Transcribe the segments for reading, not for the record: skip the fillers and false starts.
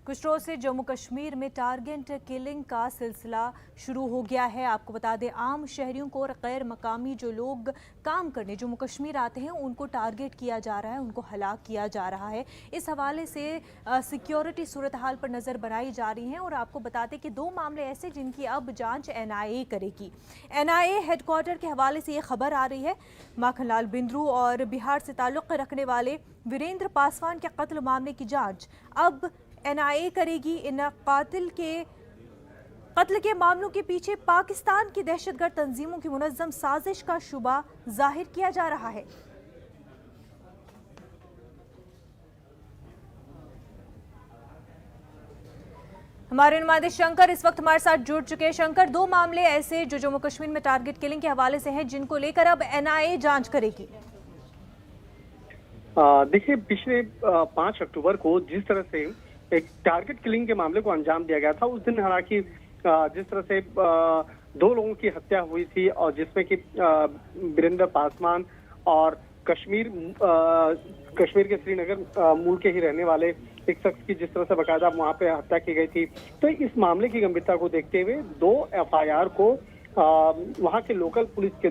कुछ रोज से जम्मू कश्मीर में टारगेट किलिंग का सिलसिला शुरू हो गया है। आपको बता दें, आम शहरियों को और गैर मकामी जो लोग काम करने जम्मू कश्मीर आते हैं उनको टारगेट किया जा रहा है, उनको हलाक किया जा रहा है। इस हवाले से सिक्योरिटी सूरत हाल पर नज़र बनाई जा रही है। और आपको बता दें कि दो मामले ऐसे जिनकी अब जांच NIA करेगी। NIA हेडक्वार्टर के हवाले से ये खबर आ रही है, माखनलाल बिंद्रू और बिहार से ताल्लुक़ रखने वाले वीरेंद्र पासवान के कत्ल मामले की जाँच अब NIA करेगी। इन कत्ल के मामलों के पीछे पाकिस्तान की दहशतगर्द तंजीमों की मुनज़्ज़म साजिश का शुबा जाहिर किया जा रहा है। हमारे नुमाइंदे शंकर इस वक्त हमारे साथ जुड़ चुके हैं। शंकर, दो मामले ऐसे जो जम्मू कश्मीर में टारगेट किलिंग के हवाले से हैं जिनको लेकर अब NIA जांच करेगी। देखिए, पिछले 5 अक्टूबर को जिस तरह से एक टारगेट किलिंग के मामले को अंजाम दिया गया था, उस दिन हालांकि जिस तरह से 2 लोगों की हत्या हुई थी और जिसमें कि वीरेंद्र पासवान और कश्मीर के श्रीनगर मूल के ही रहने वाले एक शख्स की जिस तरह से बाकायदा वहां पे हत्या की गई थी। तो इस मामले की गंभीरता को देखते हुए 2 FIR को वहां के लोकल पुलिस के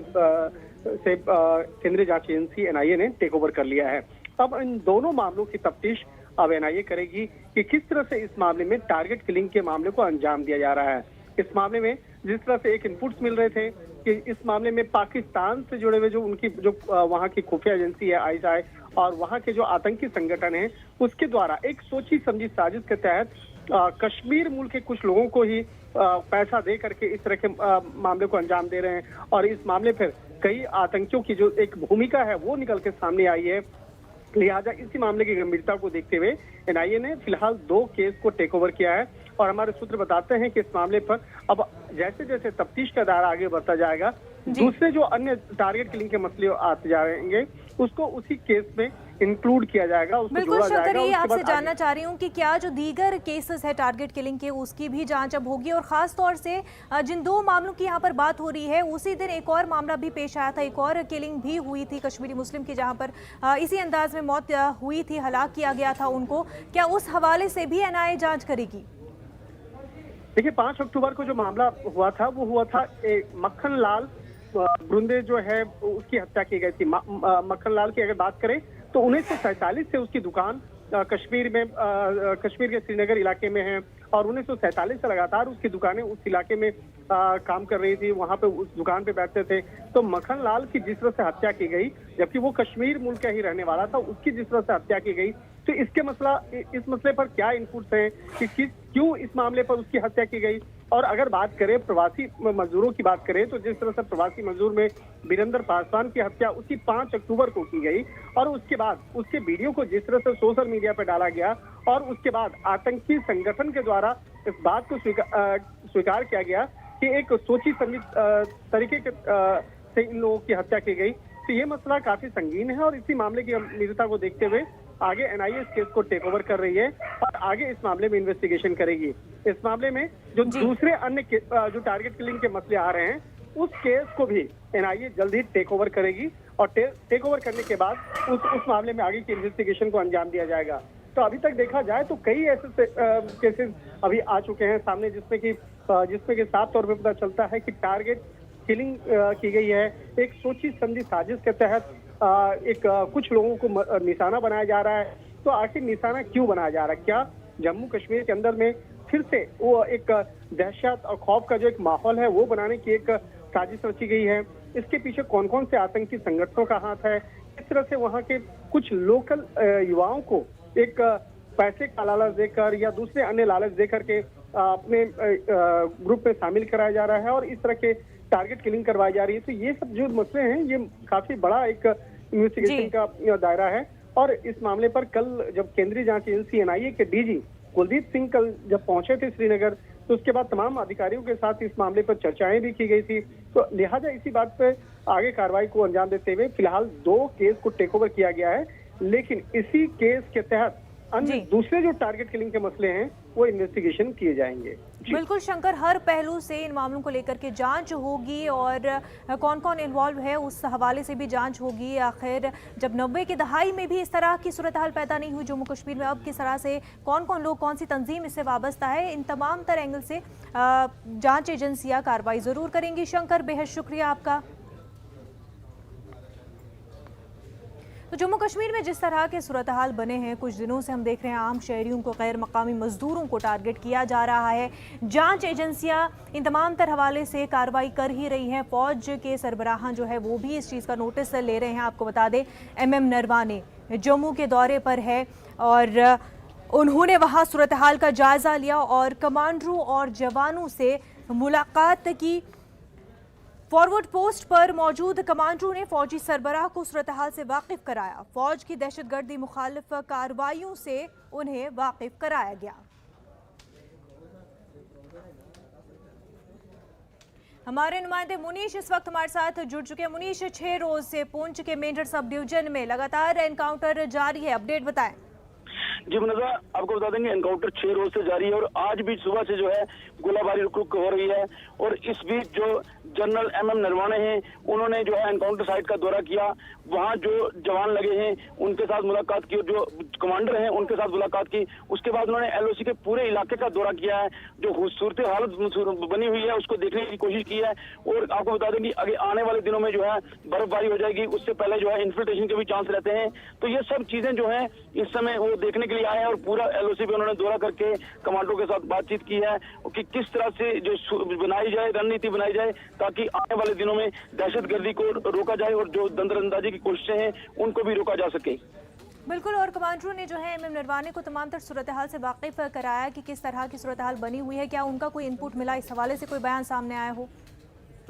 से केंद्रीय जांच एजेंसी NIA ने टेक ओवर कर लिया है। अब इन दोनों मामलों की तफ्तीश अब NIA करेगी कि किस तरह से इस मामले में टारगेट किलिंग के मामले को अंजाम दिया जा रहा है। इस मामले में जिस तरह से एक इनपुट्स मिल रहे थे कि इस मामले में पाकिस्तान से जुड़े हुए जो वहां की खुफिया एजेंसी है ISI और वहां के जो आतंकी संगठन है उसके द्वारा एक सोची समझी साजिश के तहत कश्मीर मूल के कुछ लोगों को ही पैसा दे करके इस तरह के मामले को अंजाम दे रहे हैं। और इस मामले पर कई आतंकियों की जो एक भूमिका है वो निकल के सामने आई है। लिहाजा इसी मामले की गंभीरता को देखते हुए NIA ने फिलहाल 2 केस को टेक ओवर किया है। और हमारे सूत्र बताते हैं कि इस मामले पर अब जैसे जैसे तफ्तीश का दायरा आगे बढ़ता जाएगा, दूसरे जो अन्य टारगेट किलिंग के मसले आते जाएंगे उसको उसी केस में इंक्लूड किया जाएगा, उसको बिल्कुल जोड़ा जाएगा। शंकर, आपसे जानना चाह रही हूँ कि क्या जो दीगर केसेस है टारगेट किलिंग के उसकी भी जांच अब होगी, और खास तौर से जिन 2 मामलों की यहाँ पर बात हो रही है उसी दिन एक और मामला भी पेश आया था, एक और किलिंग भी हुई थी कश्मीरी मुस्लिम की, जहाँ पर इसी अंदाज में मौत हुई थी, हलाक किया गया था उनको। क्या उस हवाले से भी NIA जाँच करेगी? देखिए, 5 अक्टूबर को जो मामला हुआ था वो हुआ था मक्खन लाल ब्रुंदे जो है उसकी हत्या की गई थी। मक्खन लाल की अगर बात करें तो 1947 से उसकी दुकान कश्मीर के श्रीनगर इलाके में है और 1947 से लगातार उसकी दुकानें उस इलाके में काम कर रही थी, वहां पे उस दुकान पे बैठते थे। तो मक्खन लाल की जिस तरह से हत्या की गई, जबकि वो कश्मीर मुल्क का ही रहने वाला था, उसकी जिस तरह से हत्या की गई, तो इस मसले पर क्या इनपुट्स हैं कि क्यों इस मामले पर उसकी हत्या की गई। और अगर बात करें प्रवासी मजदूरों की बात करें तो जिस तरह से प्रवासी मजदूर में वीरेंद्र पासवान की हत्या उसी 5 अक्टूबर को की गई और उसके बाद उसके वीडियो को जिस तरह से सोशल मीडिया पर डाला गया और उसके बाद आतंकी संगठन के द्वारा इस बात को स्वीकार किया गया कि एक सोची समझी तरीके से इन लोगों की हत्या की गई, तो ये मसला काफी संगीन है। और इसी मामले की गंभीरता को देखते हुए आगे NIA इस केस को टेक ओवर कर रही है और आगे इस मामले में इन्वेस्टिगेशन करेगी। इस मामले में जो दूसरे अन्य जो टारगेट किलिंग के मसले आ रहे हैं उस केस को भी NIA जल्द ही टेक ओवर करेगी और टेक ओवर करने के बाद उस मामले में आगे की इन्वेस्टिगेशन को अंजाम दिया जाएगा। तो अभी तक देखा जाए तो कई ऐसे केसेस अभी आ चुके हैं सामने जिसमें कि साफ तौर पर पता चलता है कि टारगेट किलिंग की गई है एक सोची समझी साजिश के तहत। कुछ लोगों को निशाना बनाया जा रहा है। तो आखिर निशाना क्यों बनाया जा रहा है? क्या जम्मू कश्मीर के अंदर में फिर से वो एक दहशत और खौफ का जो एक माहौल है वो बनाने की एक साजिश रची गई है? इसके पीछे कौन कौन से आतंकी संगठनों का हाथ है? इस तरह से वहाँ के कुछ लोकल युवाओं को एक पैसे का लालच देकर या दूसरे अन्य लालच देकर के अपने ग्रुप में शामिल कराया जा रहा है और इस तरह के टारगेट किलिंग करवाई जा रही है। तो ये सब जो मसले हैं ये काफी बड़ा एक इन्वेस्टिगेशन का दायरा है। और इस मामले पर कल जब केंद्रीय जांच एजेंसी NIA के DG कुलदीप सिंह कल जब पहुंचे थे श्रीनगर, तो उसके बाद तमाम अधिकारियों के साथ इस मामले पर चर्चाएं भी की गई थी। तो लिहाजा इसी बात पर आगे कार्रवाई को अंजाम देते हुए फिलहाल 2 केस को टेक ओवर किया गया है। लेकिन इसी केस के तहत अन्य दूसरे जो टारगेट किलिंग के मसले हैं वो इन्वेस्टिगेशन किए जाएंगे। बिल्कुल शंकर, हर पहलू से इन मामलों को लेकर के जांच होगी और कौन कौन इन्वॉल्व है उस हवाले से भी जांच होगी। आखिर जब 90 की दहाई में भी इस तरह की सूरत हाल पैदा नहीं हुई जम्मू कश्मीर में, अब किस तरह से कौन कौन लोग, कौन सी तंजीम इससे वाबस्ता है, इन तमाम तरह एंगल से जांच एजेंसियां कार्रवाई जरूर करेंगी। शंकर, बेहद शुक्रिया आपका। तो जम्मू कश्मीर में जिस तरह के सूरत हाल बने हैं, कुछ दिनों से हम देख रहे हैं आम शहरियों को, गैर मकामी मजदूरों को टारगेट किया जा रहा है। जांच एजेंसियां इन तमाम तर हवाले से कार्रवाई कर ही रही हैं। फौज के सरबराहां जो है वो भी इस चीज़ का नोटिस ले रहे हैं। आपको बता दें MM नरवाने जम्मू के दौरे पर है और उन्होंने वहाँ सूरत हाल का जायज़ा लिया और कमांडरों और जवानों से मुलाकात की। फॉरवर्ड पोस्ट पर मौजूद कमांडरों ने फौजी सरबराह को सूरत हाल से वाकिफ कराया। फौज की दहशतगर्दी मुखालिफ कार्रवाइयों से उन्हें वाकिफ कराया गया। हमारे नुमाइंदे मुनीश इस वक्त हमारे साथ जुड़ चुके हैं। मुनीश, 6 रोज से पुंछ के मेंढर सब डिवीजन में लगातार एनकाउंटर जारी है, अपडेट बताएं। जी मुनज़्ज़ा, आपको बता देंगे एनकाउंटर 6 रोज से जारी है और आज भी सुबह से जो है गोलाबारी रुक रुक हो रही है। और इस बीच जो जनरल MM नरवाने हैं उन्होंने जो है एनकाउंटर साइट का दौरा किया, वहां जो जवान लगे हैं उनके साथ मुलाकात की और जो कमांडर हैं उनके साथ मुलाकात की। उसके बाद उन्होंने LOC के पूरे इलाके का दौरा किया है, जो खूबसूरत हालत बनी हुई है उसको देखने की कोशिश की है। और आपको बता दें कि आगे आने वाले दिनों में जो है बर्फबारी हो जाएगी, उससे पहले जो है इन्फिल्ट्रेशन के भी चांस रहते हैं। तो ये सब चीजें जो है इस समय वो देखने के लिए आए हैं और पूरा LOC पे उन्होंने दौरा करके कमांडरों के साथ बातचीत की है कि किस तरह से जो बनाई जाए, रणनीति बनाई जाए ताकि आने वाले दिनों में दहशतगर्दी को रोका जाए और जो दंदरअंदाजी की कोशिशें हैं उनको भी रोका जा सके। बिल्कुल, और कमांडरों ने जो है MM नरवाने को तमाम तर सूरत हाल से वाकिफ कराया कि किस तरह की सूरत हाल बनी हुई है। क्या उनका कोई इनपुट मिला, इस हवाले से कोई बयान सामने आया हो?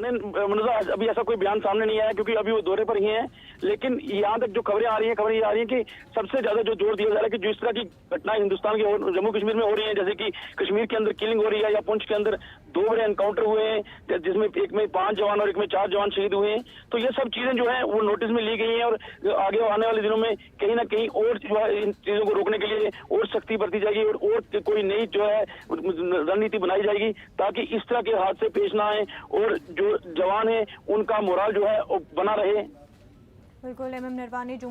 नहीं मुनज़्ज़ा, अभी ऐसा कोई बयान सामने नहीं आया क्योंकि अभी वो दौरे पर ही हैं। लेकिन यहाँ तक जो खबरें आ रही हैं, खबरें ये आ रही हैं कि सबसे ज्यादा जो जोर दिया जा रहा है कि जो इस तरह की घटनाएं हिंदुस्तान के जम्मू कश्मीर में हो रही हैं, जैसे कि कश्मीर के अंदर किलिंग हो रही है या पुंछ के अंदर 2 बड़े एनकाउंटर हुए हैं जिसमें एक में 5 जवान और एक में 4 जवान शहीद हुए हैं। तो ये सब चीजें जो है वो नोटिस में ली गई हैं और आगे आने वाले दिनों में कहीं ना कहीं और जो है इन चीजों को रोकने के लिए और सख्ती बरती जाएगी और कोई नई जो है रणनीति बनाई जाएगी ताकि इस तरह के हादसे पेश ना आए और जो जवान है उनका मोराल जो है बना रहे। बिल्कुल, MM नरवाने जो